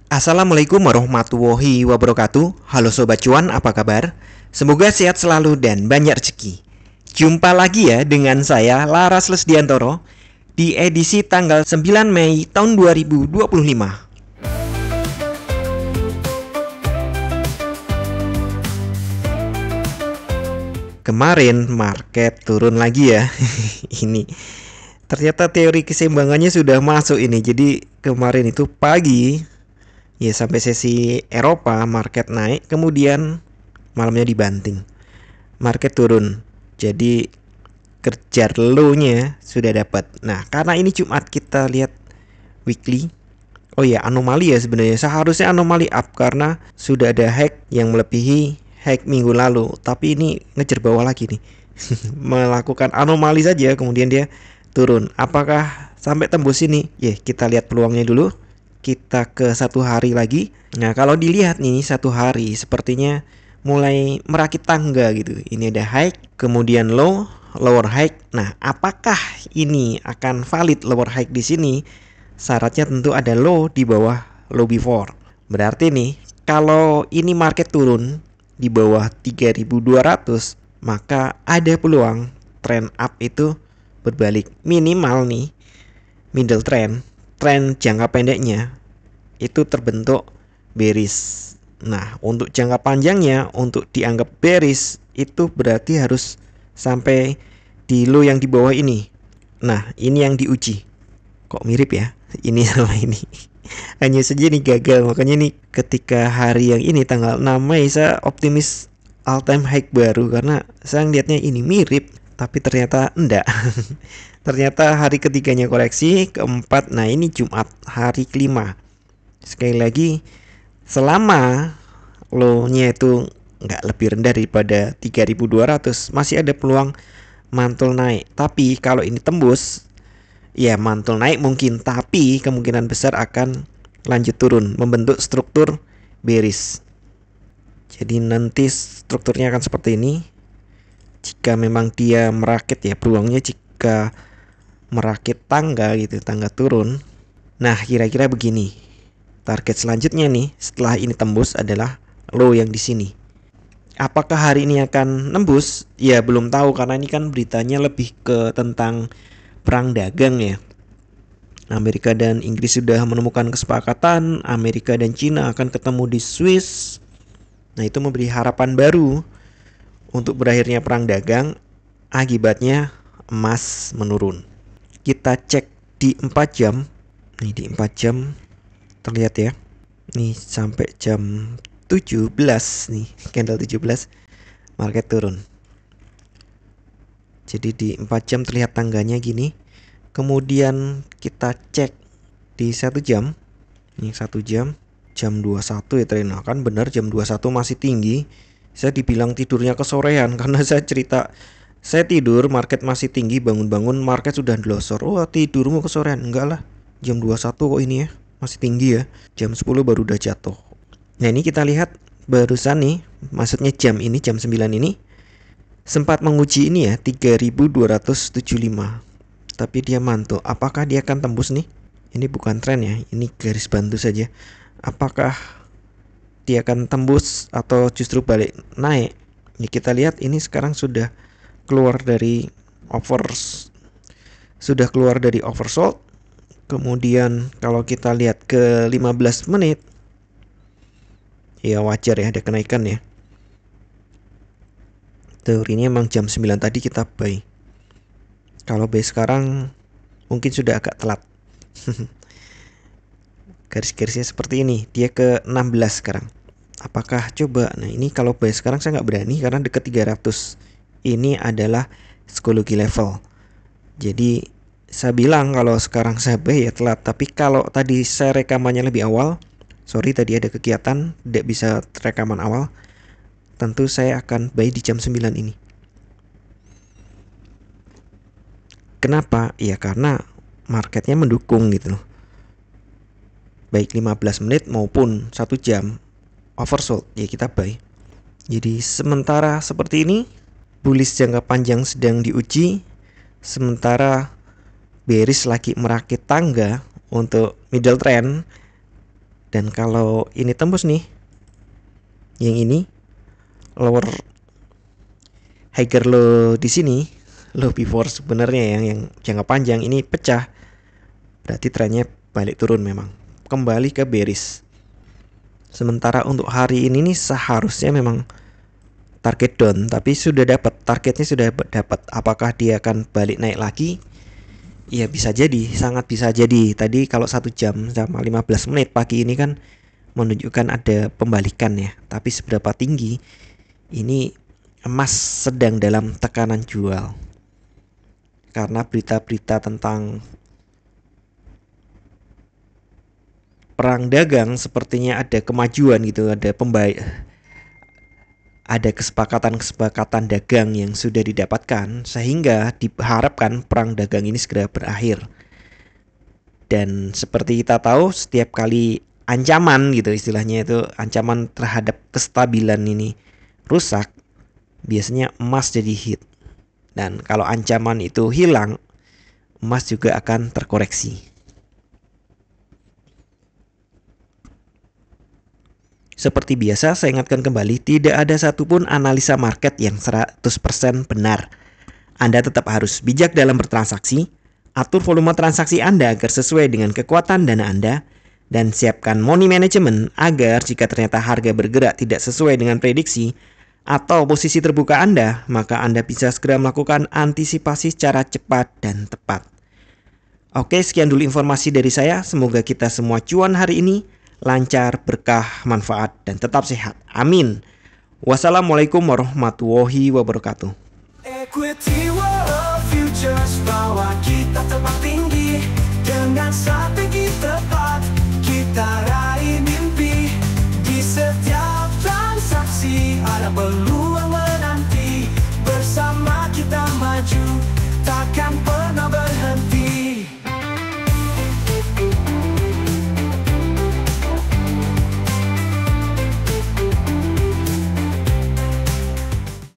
Assalamualaikum warahmatullahi wabarakatuh. Halo Sobat Cuan, apa kabar? Semoga sehat selalu dan banyak rezeki. Jumpa lagi ya dengan saya Laras Lesdiantoro di edisi tanggal 9 Mei tahun 2025. Kemarin market turun lagi ya. Ini ternyata teori keseimbangannya sudah masuk ini. Jadi kemarin itu pagi ya sampai sesi Eropa market naik, kemudian malamnya dibanting. Market turun. Jadi kejar low-nya sudah dapat. Nah, karena ini Jumat kita lihat weekly. Oh ya, anomali ya sebenarnya. Seharusnya anomali up karena sudah ada hack yang melebihi hack minggu lalu. Tapi ini ngejar bawah lagi nih. Melakukan anomali saja kemudian dia turun. Apakah sampai tembus ini? Ya, kita lihat peluangnya dulu. Kita ke satu hari lagi. Nah, kalau dilihat nih satu hari sepertinya mulai merakit tangga gitu. Ini ada high, kemudian low, lower high. Nah, apakah ini akan valid lower high di sini? Syaratnya tentu ada low di bawah low before. Berarti nih, kalau ini market turun di bawah 3200, maka ada peluang trend up itu berbalik. Minimal nih, middle trend jangka pendeknya itu terbentuk bearish. Nah, untuk jangka panjangnya untuk dianggap bearish itu berarti harus sampai di low yang di bawah ini. Nah, ini yang diuji. Kok mirip ya? Ini sama ini. Hanya saja ini gagal. Makanya nih ketika hari yang ini tanggal 6 Mei saya optimis all time high baru karena saya lihatnya ini mirip, tapi ternyata enggak. Ternyata hari ketiganya koreksi, keempat, nah ini Jumat hari kelima. Sekali lagi, selama low-nya itu nggak lebih rendah daripada 3200, masih ada peluang mantul naik. Tapi kalau ini tembus, ya mantul naik mungkin, tapi kemungkinan besar akan lanjut turun, membentuk struktur bearish. Jadi nanti strukturnya akan seperti ini. Jika memang dia merakit ya, peluangnya jika merakit tangga gitu, tangga turun. Nah, kira-kira begini. Target selanjutnya nih setelah ini tembus adalah low yang di sini. Apakah hari ini akan nembus? Ya belum tahu karena ini kan beritanya lebih ke tentang perang dagang ya. Amerika dan Inggris sudah menemukan kesepakatan, Amerika dan Cina akan ketemu di Swiss. Nah, itu memberi harapan baru untuk berakhirnya perang dagang. Akibatnya emas menurun. Kita cek di 4 jam. Nih di 4 jam terlihat ya. Nih sampai jam 17 nih, candle 17 market turun. Jadi di 4 jam terlihat tangganya gini. Kemudian kita cek di 1 jam. Ini 1 jam jam 21 ya ternyata kan benar jam 21 masih tinggi. Saya dibilang tidurnya kesorean karena saya cerita saya tidur market masih tinggi, bangun-bangun market sudah delosor. Oh, tidurmu kesorean? Enggak lah. Jam 21 kok ini ya. Masih tinggi ya. Jam 10 baru udah jatuh. Nah, ini kita lihat barusan nih, maksudnya jam ini, jam 9 ini sempat menguji ini ya 3275. Tapi dia mantul. Apakah dia akan tembus nih? Ini bukan tren ya, ini garis bantu saja. Apakah dia akan tembus atau justru balik naik? Ya kita lihat ini sekarang sudah keluar dari oversold. Kemudian kalau kita lihat ke 15 menit, ya wajar ya ada kenaikan ya. Teorinya emang jam 9 tadi kita buy. Kalau buy sekarang mungkin sudah agak telat. Garis-garisnya seperti ini. Dia ke 16 sekarang. Apakah coba? Nah ini kalau buy sekarang saya nggak berani karena deket 300. Ini adalah psikologi level. Jadi saya bilang kalau sekarang saya buy ya telat. Tapi kalau tadi saya rekamannya lebih awal, sorry tadi ada kegiatan, tidak bisa rekaman awal, tentu saya akan buy di jam 9 ini. Kenapa? Ya karena marketnya mendukung gitu loh. Baik 15 menit maupun 1 jam oversold, ya kita buy. Jadi sementara seperti ini, bullish jangka panjang sedang diuji, sementara bearish lagi merakit tangga untuk middle trend. Dan kalau ini tembus nih, yang ini lower higher low di sini, low before sebenarnya yang jangka panjang ini pecah, berarti trennya balik turun memang, kembali ke bearish. Sementara untuk hari ini nih seharusnya memang target down, tapi sudah dapat targetnya, sudah dapat. Apakah dia akan balik naik lagi? Ya bisa jadi, sangat bisa jadi. Tadi kalau 1 jam sama 15 menit pagi ini kan menunjukkan ada pembalikan ya. Tapi seberapa tinggi? Ini emas sedang dalam tekanan jual. Karena berita-berita tentang perang dagang sepertinya ada kemajuan gitu, ada kesepakatan dagang yang sudah didapatkan, sehingga diharapkan perang dagang ini segera berakhir. Dan seperti kita tahu, setiap kali ancaman gitu istilahnya, itu ancaman terhadap kestabilan ini rusak, biasanya emas jadi hit. Dan kalau ancaman itu hilang, emas juga akan terkoreksi. Seperti biasa, saya ingatkan kembali, tidak ada satupun analisa market yang 100% benar. Anda tetap harus bijak dalam bertransaksi, atur volume transaksi Anda agar sesuai dengan kekuatan dana Anda, dan siapkan money management agar jika ternyata harga bergerak tidak sesuai dengan prediksi atau posisi terbuka Anda, maka Anda bisa segera melakukan antisipasi secara cepat dan tepat. Oke, sekian dulu informasi dari saya. Semoga kita semua cuan hari ini, lancar, berkah, manfaat, dan tetap sehat. Amin. Wassalamualaikum warahmatullahi wabarakatuh. Equity World Futures, bawa kita terbang tinggi dengan strategi tepat.